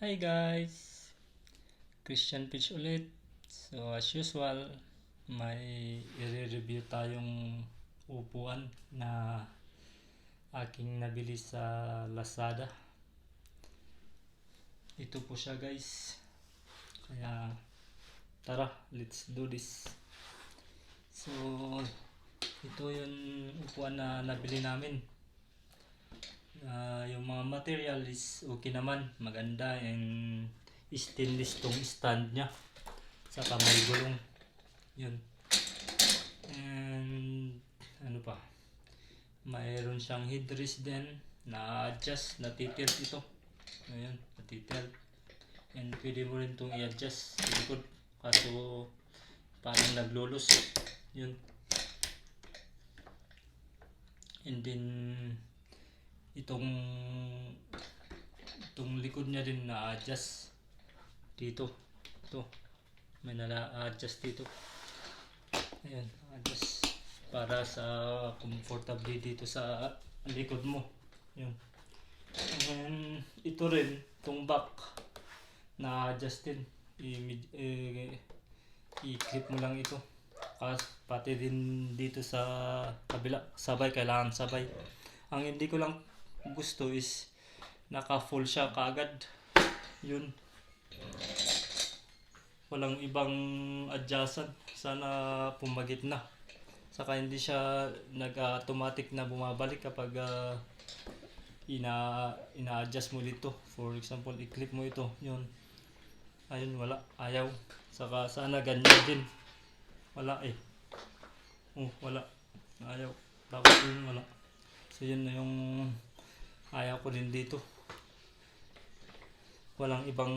Hi guys! Christian Pitch ulit. So as usual, may i-review tayong upuan na aking nabili sa Lazada. Ito po siya guys. Kaya tara, let's do this. So ito yung upuan na nabili namin. Yung mga material is okay naman, maganda, and stainless tong stand nya, saka may gulong yun, and ano pa, mayroon siyang headrest din na adjust, natitilt ito, ayun, natitilt, and pwede mo rin itong i-adjust sa likod kaso parang naglulos yun, and then itong likod niya din na-adjust dito. Ito, may na-adjust dito. Ayan, adjust para sa comfortable dito sa likod mo. Yun. And ito rin, itong back na-adjust din. I-clip mo lang ito. Pati din dito sa kabila, sabay, kailangan sabay. Ang hindi ko lang gusto is naka-full siya kaagad. Yun. Walang ibang adjustan. Sana pumagit na. Saka hindi siya nag-automatic na bumabalik kapag ina-adjust mo dito. For example, i-clip mo ito. Yun. Ayun, wala. Ayaw. Saka sana ganyan din. Wala eh. Wala. Ayaw. Tapos yun, wala. So yun na yung ayaw ko din dito. Walang ibang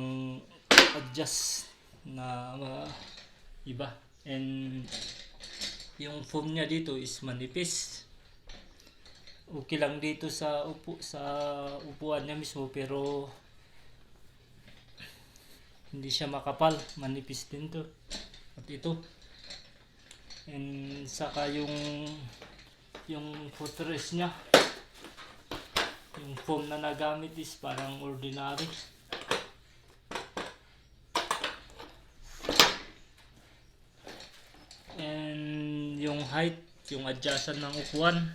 adjust na iba. And yung foam niya dito is manipis. Okay lang dito sa upuan niya mismo, pero hindi siya makapal, manipis din to. At ito. And saka yung footrest niya, yung foam na nagamit is parang ordinary. And yung height, yung adjustan ng upuan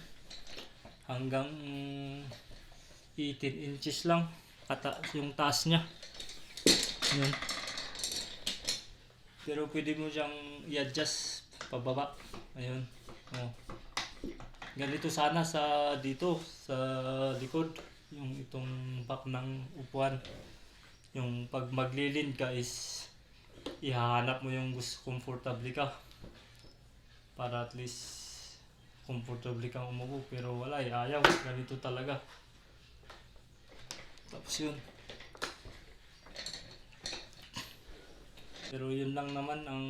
hanggang 18 inches lang yung taas niya. Yun. Pero pwede mo siyang i-adjust pababa. Ayun. Ganito sana sa dito sa likod, yung itong back ng upuan. Yung pag maglilin ka is ihahanap mo yung gusto comfortable ka, para at least comfortable kang umupo. Pero wala eh, ayaw, ganito talaga. Tapos yun, pero yun lang naman ang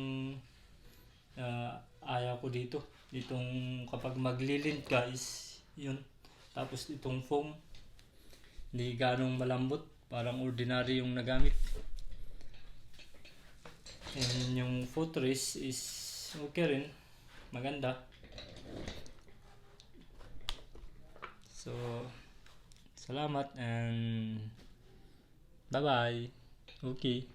ayaw ko dito. Itong kapag maglilint ka is yun. Tapos itong foam hindi ganong malambot, parang ordinary yung nagamit. And yung footrest is okay rin, maganda. So salamat and bye bye. Okay.